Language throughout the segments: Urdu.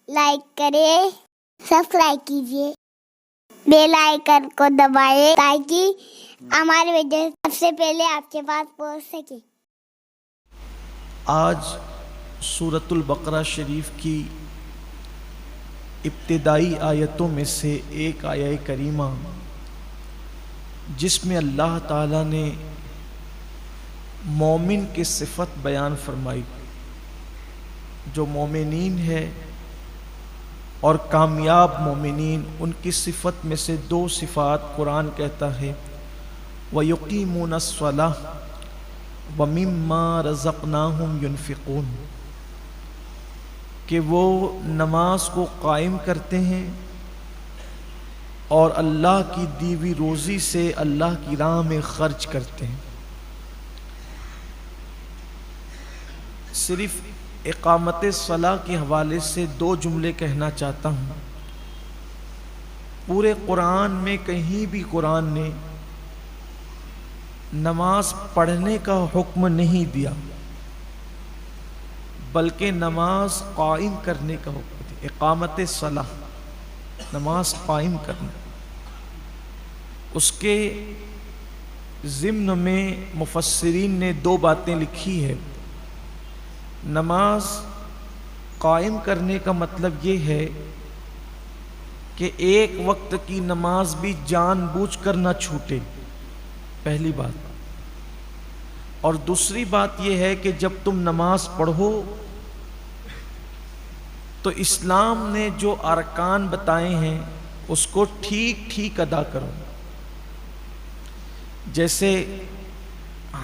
لائک کریں، سبسکرائب کیجیے، بیل آئیکن کو دبائیں تاکہ ہماری ویڈیو سب سے پہلے آپ کے پاس پہنچ سکے۔ آج سورۃ البقرہ شریف کی ابتدائی آیتوں میں سے ایک آیہ کریمہ جس میں اللہ تعالیٰ نے مومن کی صفت بیان فرمائی، جو مومنین ہے اور کامیاب مومنین، ان کی صفت میں سے دو صفات قرآن کہتا ہے وَيُقِيمُونَ الصَّلَاةَ وَمِمَّا رَزَقْنَاهُمْ يُنْفِقُونَ، کہ وہ نماز کو قائم کرتے ہیں اور اللہ کی دی ہوئی روزی سے اللہ کی راہ میں خرچ کرتے ہیں۔ صرف اقامت صلاح کے حوالے سے دو جملے کہنا چاہتا ہوں۔ پورے قرآن میں کہیں بھی قرآن نے نماز پڑھنے کا حکم نہیں دیا، بلکہ نماز قائم کرنے کا حکم دیا۔ اقامت صلاح، نماز قائم کرنا۔ اس کے ضمن میں مفسرین نے دو باتیں لکھی ہے۔ نماز قائم کرنے کا مطلب یہ ہے کہ ایک وقت کی نماز بھی جان بوجھ کر نہ چھوٹے، پہلی بات۔ اور دوسری بات یہ ہے کہ جب تم نماز پڑھو تو اسلام نے جو ارکان بتائے ہیں اس کو ٹھیک ٹھیک ادا کرو۔ جیسے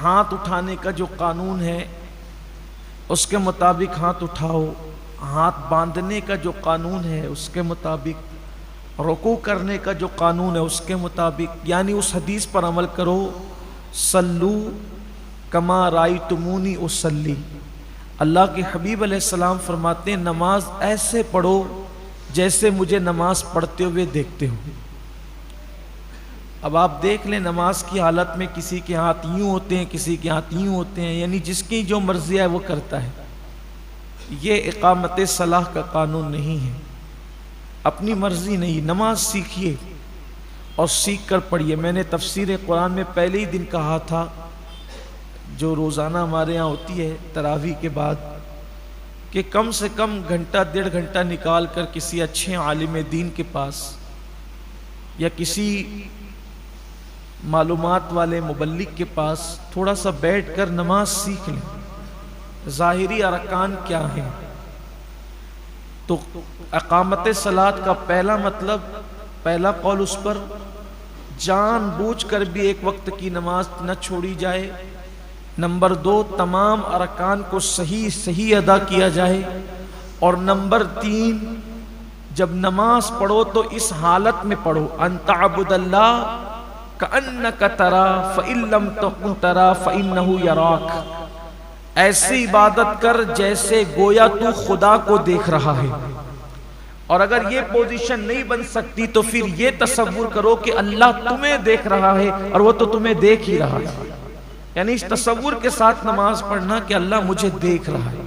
ہاتھ اٹھانے کا جو قانون ہے اس کے مطابق ہاتھ اٹھاؤ، ہاتھ باندھنے کا جو قانون ہے اس کے مطابق، رکوع کرنے کا جو قانون ہے اس کے مطابق، یعنی اس حدیث پر عمل کرو صلو کما رأیتمونی اصلی۔ اللہ کے حبیب علیہ السلام فرماتے ہیں نماز ایسے پڑھو جیسے مجھے نماز پڑھتے ہوئے دیکھتے ہو۔ اب آپ دیکھ لیں نماز کی حالت میں کسی کے ہاتھ یوں ہوتے ہیں، کسی کے ہاتھ یوں ہوتے ہیں، یعنی جس کی جو مرضی ہے وہ کرتا ہے۔ یہ اقامت صلاح کا قانون نہیں ہے، اپنی مرضی نہیں۔ نماز سیکھیے اور سیکھ کر پڑھیے۔ میں نے تفسیر قرآن میں پہلے ہی دن کہا تھا، جو روزانہ ہمارے ہاں ہوتی ہے تراویح کے بعد، کہ کم سے کم گھنٹہ ڈیڑھ گھنٹہ نکال کر کسی اچھے عالم دین کے پاس یا کسی معلومات والے مبلغ کے پاس تھوڑا سا بیٹھ کر نماز سیکھ لیں، ظاہری ارکان کیا ہیں۔ تو اقامت صلاۃ کا پہلا مطلب، پہلا قول اس پر جان بوجھ کر بھی ایک وقت کی نماز نہ چھوڑی جائے۔ نمبر دو، تمام ارکان کو صحیح ادا کیا جائے۔ اور نمبر تین، جب نماز پڑھو تو اس حالت میں پڑھو ان تعبد اللہ کأنک ترا فإن لم تکن ترا فإنہ یراک، ایسی عبادت کر جیسے گویا تو خدا کو دیکھ رہا ہے۔ اور اگر یہ پوزیشن نہیں بن سکتی تو پھر یہ تصور کرو کہ اللہ تمہیں دیکھ رہا ہے اور وہ تو تمہیں دیکھ ہی رہا ہے، یعنی اس تصور کے ساتھ نماز پڑھنا کہ اللہ مجھے دیکھ رہا ہے۔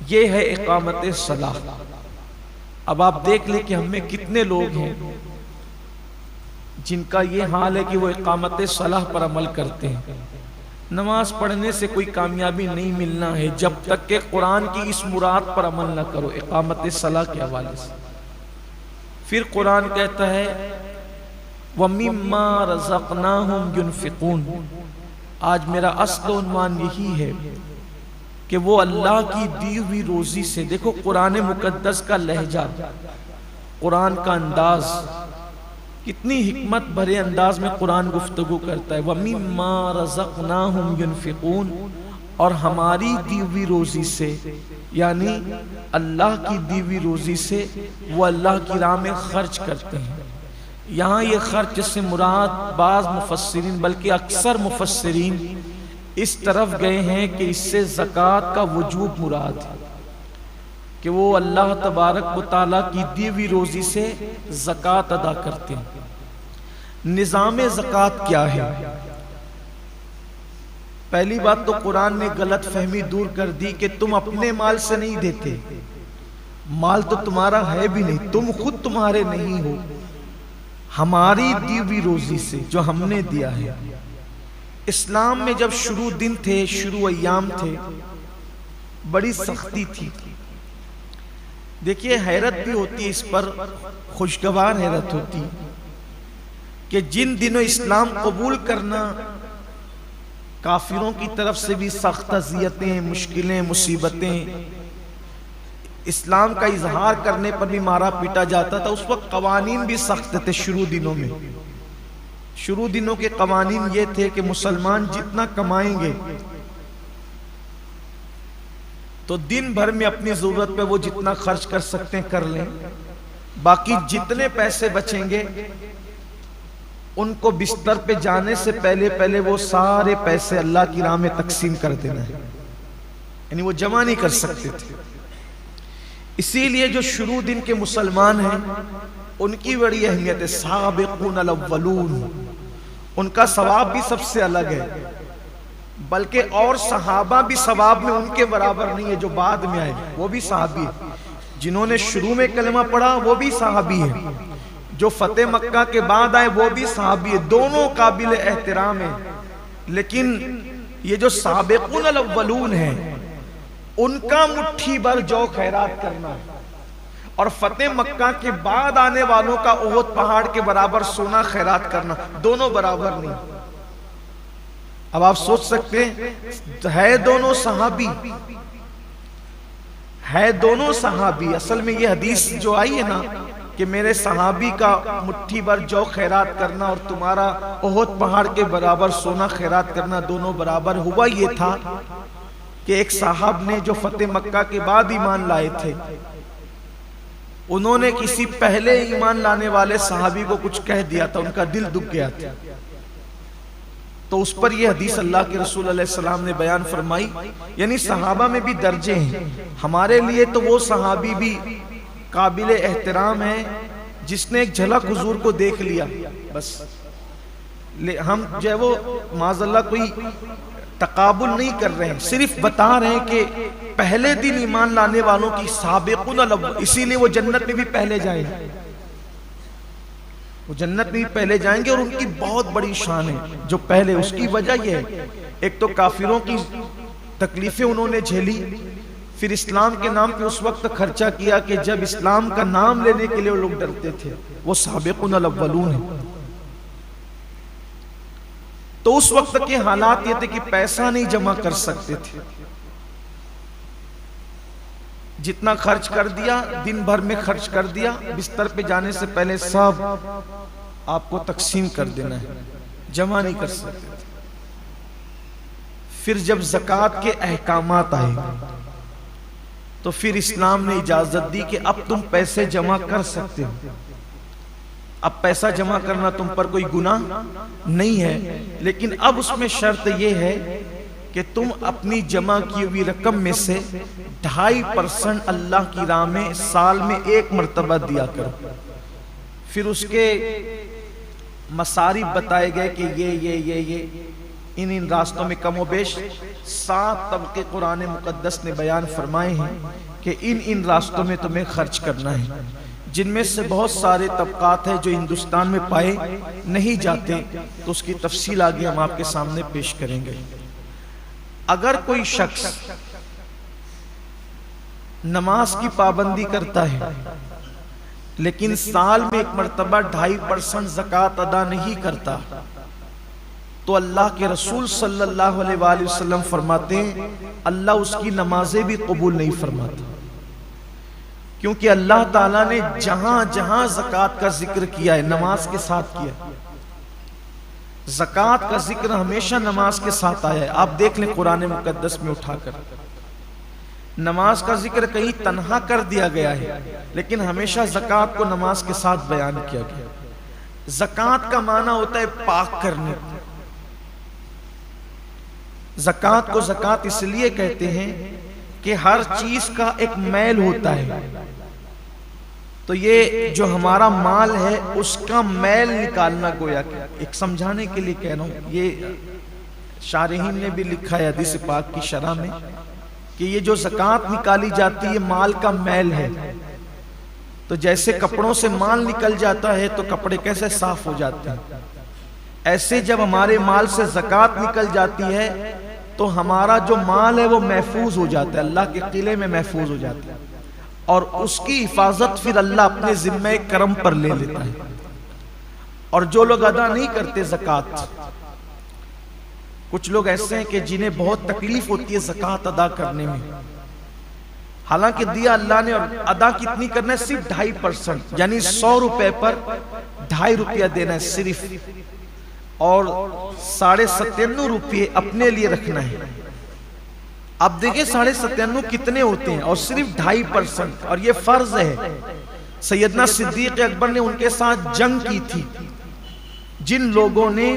یہ ہے اقامت صلاح۔ اب آپ دیکھ لیں کہ ہم میں کتنے لوگ ہیں جن کا یہ حال ہے کہ وہ اقامت صلاح پر عمل کرتے ہیں۔ نماز پڑھنے سے کوئی کامیابی نہیں ملنا ہے جب تک کہ قرآن کی اس مراد پر عمل نہ کرو اقامت صلاح کے حوالے سے۔ پھر قرآن کہتا ہے وَمِمَّا رَزَقْنَاهُمْ يُنْفِقُونَ۔ آج میرا اصل عنوان یہی ہے کہ وہ اللہ کی دی ہوئی روزی سے، دیکھو قرآن مقدس کا لہجہ، قرآن کا انداز، کتنی حکمت بھرے انداز میں قرآن گفتگو کرتا ہے۔ وَمِمَّا رَزَقْنَاهُمْ يُنْفِقُونَ، اور ہماری دی ہوئی روزی سے، یعنی اللہ کی دی ہوئی روزی سے وہ اللہ کی راہ میں خرچ کرتے ہیں۔ یہاں یہ خرچ سے مراد بعض مفسرین بلکہ اکثر مفسرین اس طرف گئے ہیں کہ اس سے زکوٰۃ کا وجوب مراد ہے، کہ وہ اللہ تبارک و تعالیٰ کی دی ہوئی روزی سے زکوٰۃ ادا کرتے ہیں۔ نظام زکوٰۃ کیا ہے؟ پہلی بات تو قرآن نے غلط فہمی دور کر دی کہ تم اپنے مال سے نہیں دیتے، مال تو تمہارا ہے بھی نہیں، تم خود تمہارے نہیں ہو، ہماری دی ہوئی روزی سے جو ہم نے دیا ہے۔ اسلام میں جب شروع دن تھے، شروع ایام تھے، بڑی سختی تھی۔ دیکھیے حیرت بھی ہوتی ہے اس پر، خوشگوار حیرت ہوتی کہ جن دنوں اسلام قبول کرنا کافروں کی طرف سے بھی سخت اذیتیں، مشکلیں، مصیبتیں، اسلام کا اظہار کرنے پر بھی مارا پیٹا جاتا تھا، اس وقت قوانین بھی سخت تھے۔ شروع دنوں میں، شروع دنوں کے قوانین یہ تھے کہ مسلمان جتنا کمائیں گے تو دن بھر میں اپنی ضرورت پہ وہ جتنا خرچ کر سکتے ہیں کر لیں، باقی جتنے پیسے بچیں گے ان کو بستر پہ جانے سے پہلے وہ سارے پیسے اللہ کی راہ میں تقسیم کر دینا ہے، یعنی وہ جمع نہیں کر سکتے تھے۔ اسی لیے جو شروع دن کے مسلمان ہیں ان کی بڑی اہمیت ہے، سابقون الاولون، ان کا ثواب بھی سب سے الگ ہے، بلکہ اور صحابہ بھی ثواب میں ان کے برابر نہیں ہے جو بعد میں آئے، وہ بھی صحابی ہے۔ جنہوں نے شروع میں کلمہ پڑھا وہ بھی صحابی ہے، جو فتح مکہ کے بعد آئے وہ بھی صحابی ہے، دونوں قابل احترام ہیں۔ لیکن یہ جو سابقون الاولون ہیں ان کا مٹھی بھر جو خیرات کرنا اور فتح مکہ کے بعد آنے والوں کا احد پہاڑ کے برابر سونا خیرات کرنا، دونوں برابر نہیں۔ اب آپ سوچ سکتے ہیں، ہے دونوں صحابی، ہے دونوں صحابی۔ اصل میں یہ حدیث جو آئی ہے نا کہ میرے صحابی کا مٹھی بھر جو خیرات کرنا اور تمہارا احد پہاڑ کے برابر سونا خیرات کرنا دونوں برابر، ہوا یہ تھا کہ ایک صاحب نے جو فتح مکہ کے بعد ایمان لائے تھے، انہوں نے کسی پہلے ایمان لانے والے صحابی کو کچھ کہہ دیا تھا، ان کا دل دکھ گیا تھا، تو اس پر یہ حدیث اللہ کے رسول علیہ السلام نے بیان فرمائی۔ یعنی صحابہ میں بھی درجے ہیں، ہمارے لیے تو وہ صحابی بھی قابل احترام ہے جس نے ایک جھلک حضور کو دیکھ لیا، بس ہم جو ہے وہ معاذ اللہ کوئی تقابل نہیں کر رہے ہیں، صرف بتا رہے ہیں کہ پہلے دن ایمان لانے والوں کی سابقون الاول، اسی لیے وہ جنت میں بھی پہلے جائیں گے، وہ جنت میں بھی پہلے جائیں گے، اور ان کی بہت بڑی شان ہے جو پہلے۔ اس کی وجہ یہ ہے، ایک تو کافروں کی تکلیفیں انہوں نے جھیلی، پھر اسلام کے نام پہ اس وقت خرچہ کیا کہ جب اسلام کا نام لینے کے لیے وہ لوگ ڈرتے تھے، وہ سابقون الاولون ہیں۔ تو اس وقت کے حالات یہ تھے کہ پیسہ نہیں جمع کر سکتے تھے، جتنا خرچ کر دیا دن بھر میں خرچ کر دیا، بستر پہ جانے سے پہلے سب آپ کو تقسیم کر دینا ہے، جمع نہیں کر سکتے تھے۔ پھر جب زکوٰۃ کے احکامات آئے تو پھر اسلام نے اجازت دی کہ اب تم پیسے جمع کر سکتے ہو، اب پیسہ جمع کرنا تم پر کوئی گناہ نہیں ہے، لیکن اب اس میں شرط یہ ہے کہ تم اپنی جمع کی ہوئی رقم میں سے 2.5% اللہ کی راہ میں سال میں ایک مرتبہ دیا کرو۔ پھر اس کے مصارف بتائے گئے کہ یہ ان راستوں میں کم و بیش 7 طبقے قرآن مقدس نے بیان فرمائے ہیں کہ ان راستوں میں تمہیں خرچ کرنا ہے، جن میں سے بہت سارے طبقات ہیں جو ہندوستان میں پائے نہیں جاتے، تو اس کی تفصیل آگے ہم آپ کے سامنے پیش کریں گے۔ اگر کوئی شخص نماز کی پابندی کرتا ہے لیکن سال میں ایک مرتبہ 2.5% زکوٰۃ ادا نہیں کرتا، تو اللہ کے رسول صلی اللہ علیہ وآلہ وسلم فرماتے ہیں اللہ اس کی نمازیں بھی قبول نہیں فرماتا، کیونکہ اللہ تعالیٰ نے جہاں جہاں زکوٰۃ کا ذکر کیا ہے نماز کے ساتھ کیا، زکوٰۃ کا ذکر ہمیشہ نماز کے ساتھ آیا ہے۔ آپ دیکھ لیں قرآن مقدس میں اٹھا کر، نماز کا ذکر کہیں تنہا کر دیا گیا ہے لیکن ہمیشہ زکوٰۃ کو نماز کے ساتھ بیان کیا گیا۔ زکوٰۃ کا معنی ہوتا ہے پاک کرنے، زکوٰۃ کو زکوٰۃ اس لیے کہتے ہیں کہ ہر چیز کا ایک میل ہوتا ہے، تو یہ جو ہمارا مال ہے اس کا میل نکالنا، گویا کہ ایک سمجھانے کے لیے کہہ رہا ہوں، یہ شارحین نے بھی لکھا ہے حدیث پاک کی شرح میں کہ یہ جو زکوٰۃ نکالی جاتی ہے مال کا میل ہے، تو جیسے کپڑوں سے مال نکل جاتا ہے تو کپڑے کیسے صاف ہو جاتے ہیں، ایسے جب ہمارے مال سے زکوٰۃ نکل جاتی ہے تو ہمارا جو مال ہے وہ محفوظ ہو جاتا ہے، اللہ کے قلعے میں محفوظ ہو جاتا ہے، اور اس کی حفاظت پھر اللہ اپنے ذمہ کرم پر لے لیتا ہے۔ اور جو لوگ ادا نہیں کرتے زکوٰۃ، کچھ لوگ ایسے ہیں کہ جنہیں بہت تکلیف ہوتی ہے زکوٰۃ ادا کرنے میں، حالانکہ دیا اللہ نے، اور ادا کتنی کرنا ہے؟ صرف 2.5%، یعنی 100 روپے پر 2.5 روپیہ دینا ہے صرف، اور 97.5 روپے اپنے لیے رکھنا ہے۔ اب دیکھیں 97.5 کتنے ہوتے ہیں، اور صرف 2.5%، اور یہ فرض ہے۔ سیدنا صدیق اکبر نے ان کے ساتھ جنگ کی تھی جن لوگوں نے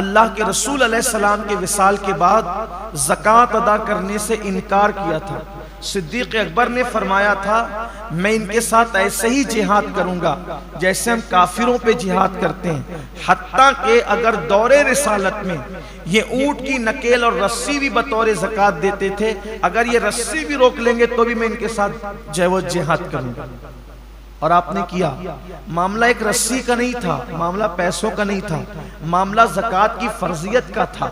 اللہ کے رسول علیہ السلام کے وصال کے بعد زکوٰۃ ادا کرنے سے انکار کیا تھا۔ صدیق اکبر نے فرمایا تھا میں ان کے ساتھ ایسے ہی جہاد کروں گا جیسے ہم کافروں پہ جہاد کرتے ہیں، حتیٰ کہ اگر دور رسالت میں یہ اونٹ کی نکیل اور رسی بھی بطور زکوٰۃ دیتے تھے، اگر یہ رسی بھی روک لیں گے تو بھی میں ان کے ساتھ جہاد کروں گا۔ اور آپ نے کیا۔ معاملہ ایک رسی کا نہیں تھا، معاملہ پیسوں کا نہیں تھا، معاملہ زکوٰۃ کی فرضیت کا تھا۔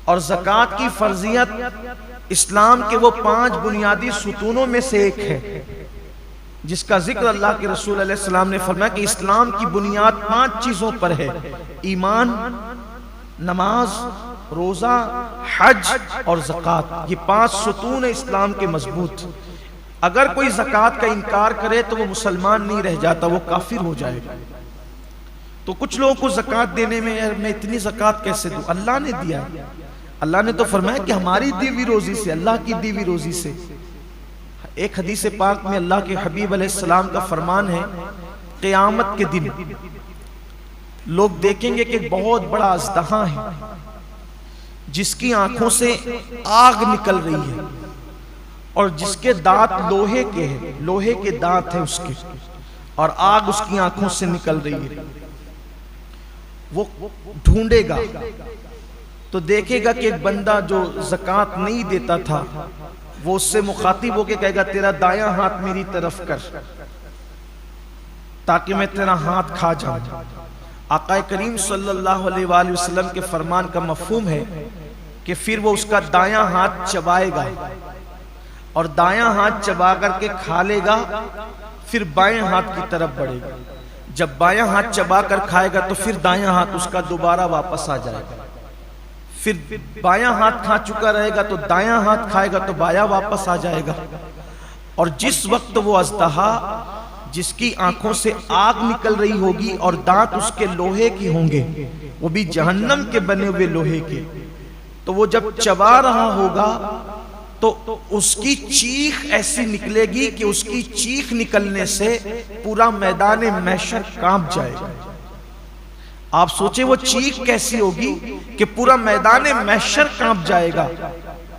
اور زکوٰۃ کی فرضیت اسلام کے وہ 5 بنیادی ستونوں میں سے ایک ہے جس کا ذکر اللہ کے رسول علیہ السلام نے فرمایا کہ اسلام کی بنیاد 5 چیزوں پر ہے: ایمان، نماز، روزہ، حج اور زکوٰۃ۔ یہ 5 ستون ہیں اسلام کے مضبوط۔ اگر کوئی زکوٰۃ کا انکار کرے تو وہ مسلمان نہیں رہ جاتا، وہ کافر ہو جائے گا۔ تو کچھ لوگوں کو زکوٰۃ دینے میں میں اتنی زکوٰۃ کیسے دوں؟ اللہ نے دیا ہے۔ اللہ نے تو فرمایا کہ ہماری دی ہوئی روزی سے، اللہ کی دی ہوئی روزی سے۔ ایک حدیث پاک میں اللہ کے حبیب علیہ السلام کا فرمان ہے، قیامت کے دن لوگ دیکھیں گے کہ بہت بڑا اژدہا ہے جس کی آنکھوں سے آگ نکل رہی ہے، اور جس کے دانت لوہے کے ہیں، لوہے کے دانت ہیں اس کے، اور آگ اس کی آنکھوں سے نکل رہی ہے۔ وہ ڈھونڈے گا تو دیکھے گا کہ ایک بندہ جو زکوٰۃ نہیں دیتا تھا، وہ اس سے مخاطب ہو کے کہے گا تیرا دایاں ہاتھ میری طرف کر تاکہ میں تیرا ہاتھ کھا جاؤں۔ آقا کریم صلی اللہ علیہ وآلہ وسلم کے فرمان کا مفہوم ہے کہ پھر وہ اس کا دایاں ہاتھ چبائے گا، اور دایاں ہاتھ چبا کر کے کھا لے گا، پھر بائیں ہاتھ کی طرف بڑھے گا۔ جب بایاں ہاتھ چبا کر کھائے گا تو پھر دایاں ہاتھ اس کا دوبارہ واپس آ جائے گا، پھر بایاں ہاتھ کھا چکا رہے گا تو دایاں ہاتھ کھائے گا تو بایاں واپس آ جائے گا۔ اور جس وقت وہ اژدہا جس کی آنکھوں سے آگ نکل رہی ہوگی اور دانت اس کے لوہے کے ہوں گے، وہ بھی جہنم کے بنے ہوئے لوہے کے، تو وہ جب چبا رہا ہوگا تو اس کی چیخ ایسی نکلے گی کہ اس کی چیخ نکلنے سے پورا میدان محشر کانپ جائے گا۔ آپ سوچیں وہ چیخ کیسی ہوگی کہ پورا میدان محشر کانپ جائے گا۔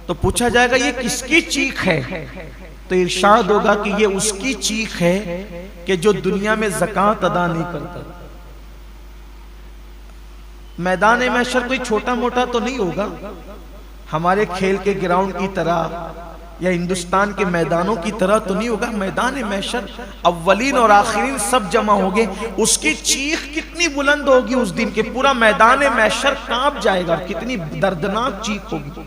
تو پوچھا جائے گا یہ کس کی چیخ ہے؟ تو ارشاد ہوگا کہ یہ اس کی چیخ ہے کہ جو دنیا میں زکوٰۃ ادا نہیں کرتا۔ میدان محشر کوئی چھوٹا موٹا تو نہیں ہوگا، ہمارے کھیل کے گراؤنڈ کی طرح یا ہندوستان کے میدانوں کی طرح تو نہیں ہوگا۔ میدان محشر اولین اور آخرین سب جمع ہوگے، اس کی چیخ کتنی بلند ہوگی اس دن کہ پورا میدان محشر کانپ جائے گا، کتنی دردناک چیخ ہوگی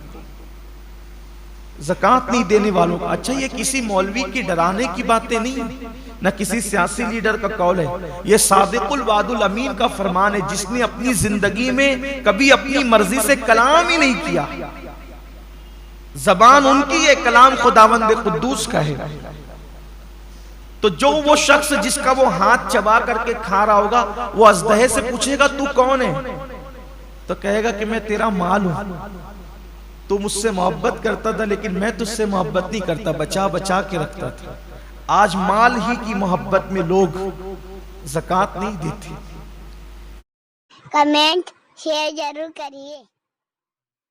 زکوٰۃ نہیں دینے والوں کا۔ اچھا یہ کسی مولوی کی ڈرانے کی باتیں نہیں، نہ کسی سیاسی لیڈر کا قول ہے، یہ صادق الوعد الامین کا فرمان ہے جس نے اپنی زندگی میں کبھی اپنی مرضی سے کلام ہی نہیں کیا۔ زبان ان کی ہے، کلام خداوند قدوس کا ہے۔ تو جو وہ شخص جس کا وہ ہاتھ چبا کر کے کھا رہا ہوگا، وہ اژدہے سے پوچھے گا تو کون ہے؟ تو کہے گا کہ میں تیرا مال ہوں، تو مجھ سے محبت کرتا تھا لیکن میں تجھ سے محبت نہیں کرتا، بچا بچا کے رکھتا تھا۔ آج مال ہی کی محبت میں لوگ زکوٰۃ نہیں دیتے۔ کمنٹ شیئر ضرور کریے۔